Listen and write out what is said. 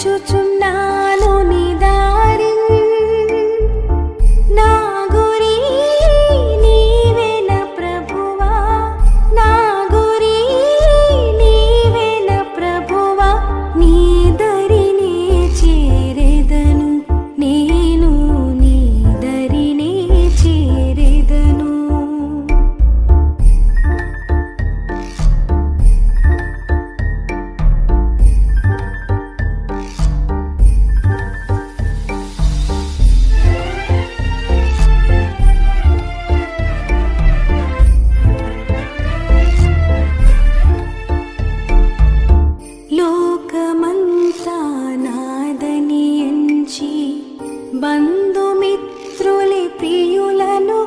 నడుచుచున్నాను నీ దారి నా గురి నీవేన ప్రభువా నా గురి నీవేన ప్రభువా నీ దరినే చేరెదను నేను నీ దరినే చేరెదను లోకమంతా నాదని ఎంచి బంధుమిత్రులి ప్రియులను